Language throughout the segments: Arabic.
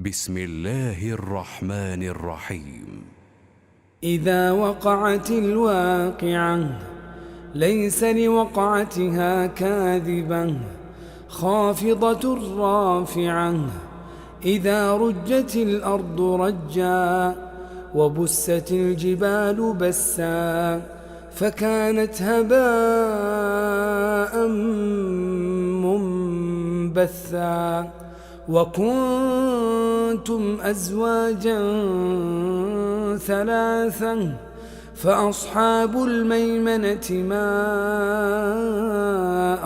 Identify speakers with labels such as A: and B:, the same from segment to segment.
A: بسم الله الرحمن الرحيم.
B: إذا وقعت الواقعة ليس لوقعتها كاذبة خافضة رافعة إذا رجت الأرض رجا وبست الجبال بسا فكانت هباء منبثا وكنتم أزواجا ثلاثا فأصحاب الميمنة ما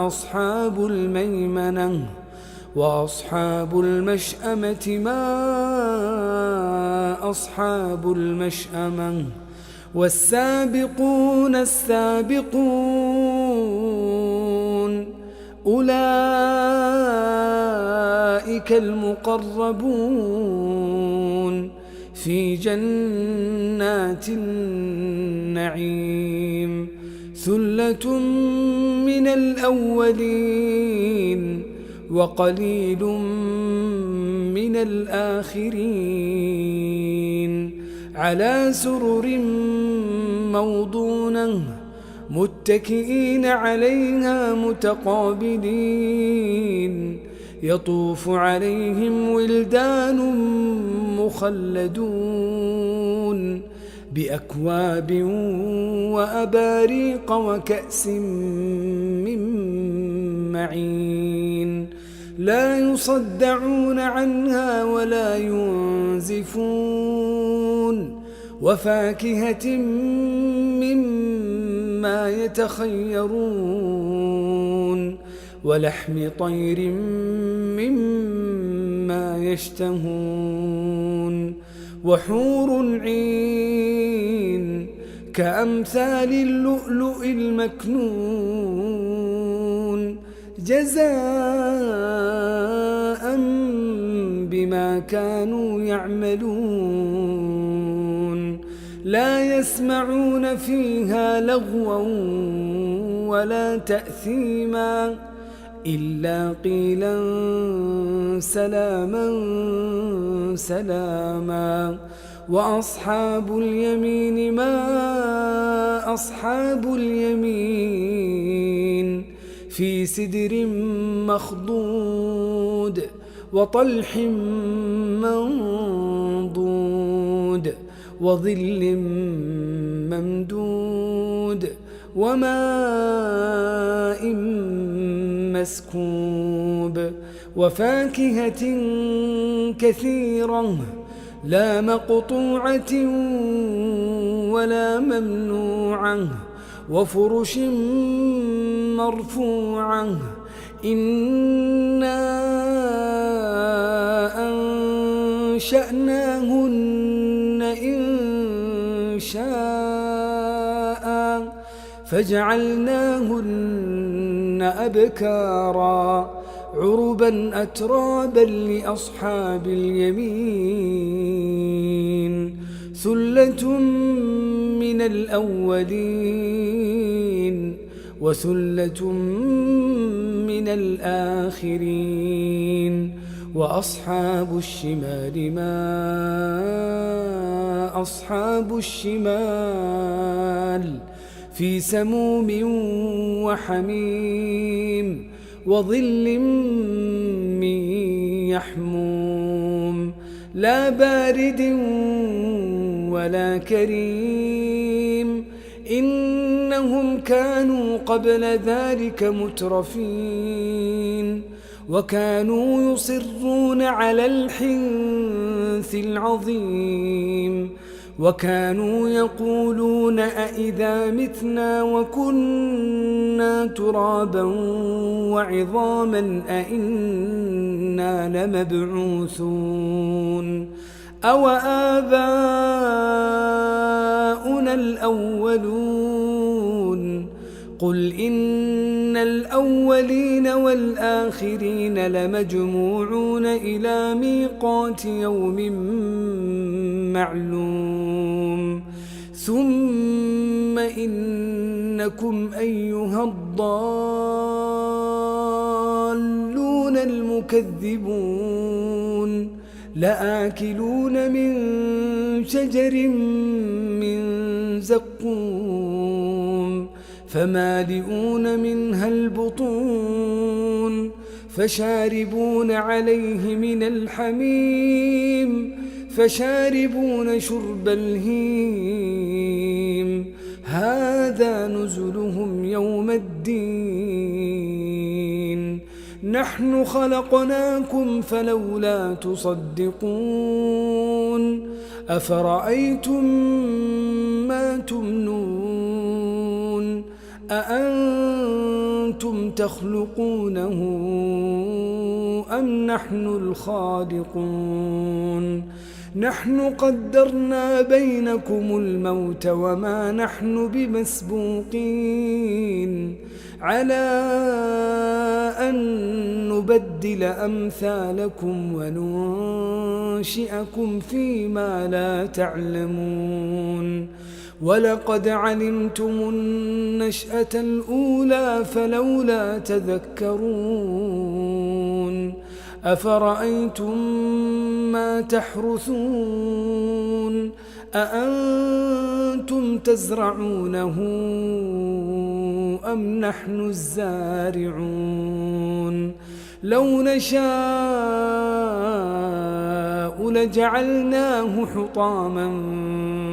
B: أصحاب الميمنة وأصحاب المشأمة ما أصحاب المشأمة والسابقون السابقون أولئك المقربون في جنات النعيم ثلة من الأولين وقليل من الآخرين على سرر موضونة متكئين عليها متقابلين يطوف عليهم ولدان مخلدون بأكواب وأباريق وكأس من معين لا يصدعون عنها ولا ينزفون وفاكهة مما يتخيرون ولحم طير مما يشتهون وحور عين كأمثال اللؤلؤ المكنون جزاء بما كانوا يعملون لا يسمعون فيها لغوا ولا تأثيما إلا قيلا سلاما سلاما وأصحاب اليمين ما أصحاب اليمين في سدر مخضود وطلح منضود وظل ممدود وماء مسكوب وفاكهة كثيرة لا مقطوعة ولا ممنوعة وفرش مرفوعة إنا أنشأناهن إن شاء فجعلناهن أبكارا عربا أترابا لأصحاب اليمين ثلة من الأولين وثلة من الآخرين وأصحاب الشمال ما أصحاب الشمال في سموم وحميم وظل من يحموم لا بارد ولا كريم إنهم كانوا قبل ذلك مترفين وكانوا يصرون على الحنث العظيم وكانوا يقولون أئذا متنا وكنا ترابا وعظاما أئنا لمبعوثون أو آباؤنا الأولون قل إن الأولين والآخرين لمجموعون إلى ميقات يوم معلوم ثم إنكم أيها الضالون المكذبون لآكلون من شجر من زقوم فمالئون منها البطون فشاربون عليه من الحميم فشاربون شرب الهيم هذا نزلهم يوم الدين نحن خلقناكم فلولا تصدقون أفرأيتم ما تمنون أأنتم تخلقونه أم نحن الخالقون نحن قدرنا بينكم الموت وما نحن بمسبوقين على أن نبدل أمثالكم وننشئكم فيما لا تعلمون ولقد علمتم النشأة الأولى فلولا تذكرون أفرأيتم ما تحرثون أأنتم تزرعونه أم نحن الزارعون لو نشاء لجعلناه حطاما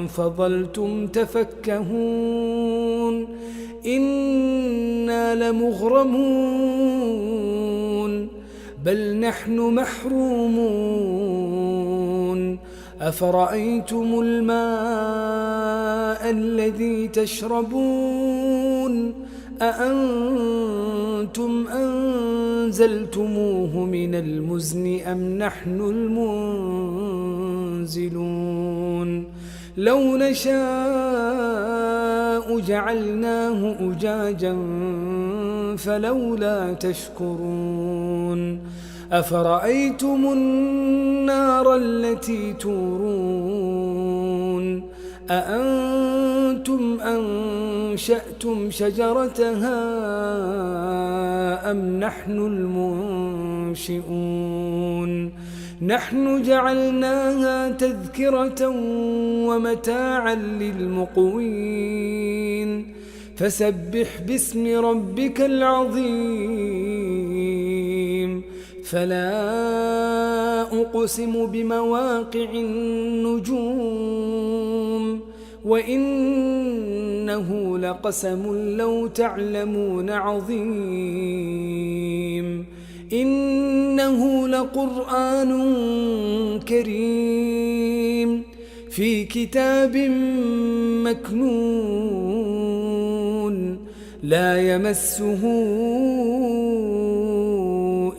B: فظلتم تفكهون إنا لمغرمون بل نحن محرومون أفرأيتم الماء الذي تشربون أأنتم أنزلتموه من المزن أم نحن المنزلون لو نشاء جعلناه أجاجا فلولا تشكرون أفرأيتم النار التي تورون أأنتم أنشأتم شجرتها أم نحن المنشئون نحن جعلناها تذكرة ومتاعا للمقوين فسبح باسم ربك العظيم فلا أقسم بمواقع النجوم وإنه لقسم لو تعلمون عظيم إنه لقرآن كريم في كتاب مكنون لا يمسه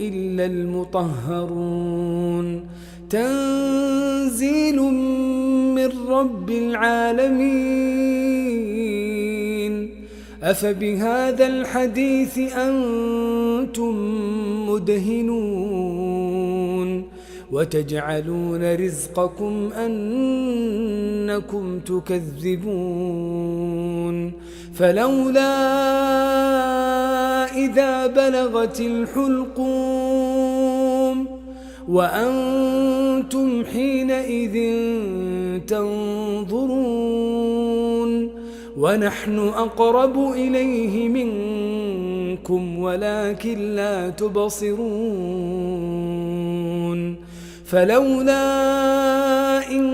B: إلا المطهرون تنزيل من رب العالمين أفبهذا الحديث أنتم مدهنون وتجعلون رزقكم أنكم تكذبون فلولا إذا بلغت الحلقوم وأنتم حينئذ تنظرون ونحن أقرب إليه منكم ولكن لا تبصرون فلولا إن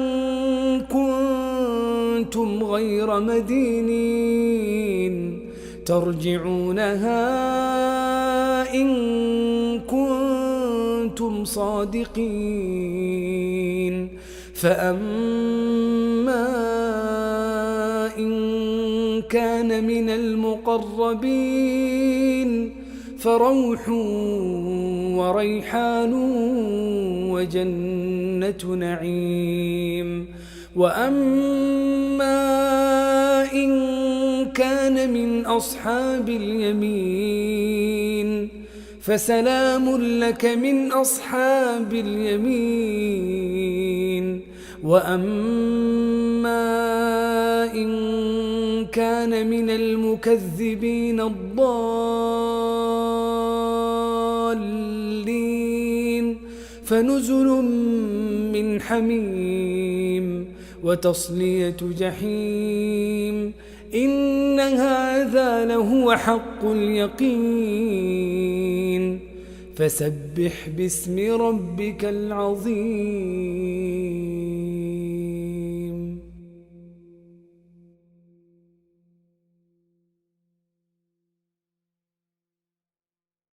B: كنتم غير مدينين ترجعونها إن كنتم صادقين فأما إن كان من المقربين فروح وريحان وجنة نعيم وأما إن كان من أصحاب اليمين فسلام لك من أصحاب اليمين وأما إن كان من المكذبين الضالين فنزل من حميم وتصلية جحيم إن هذا لهو حق اليقين فسبح باسم ربك العظيم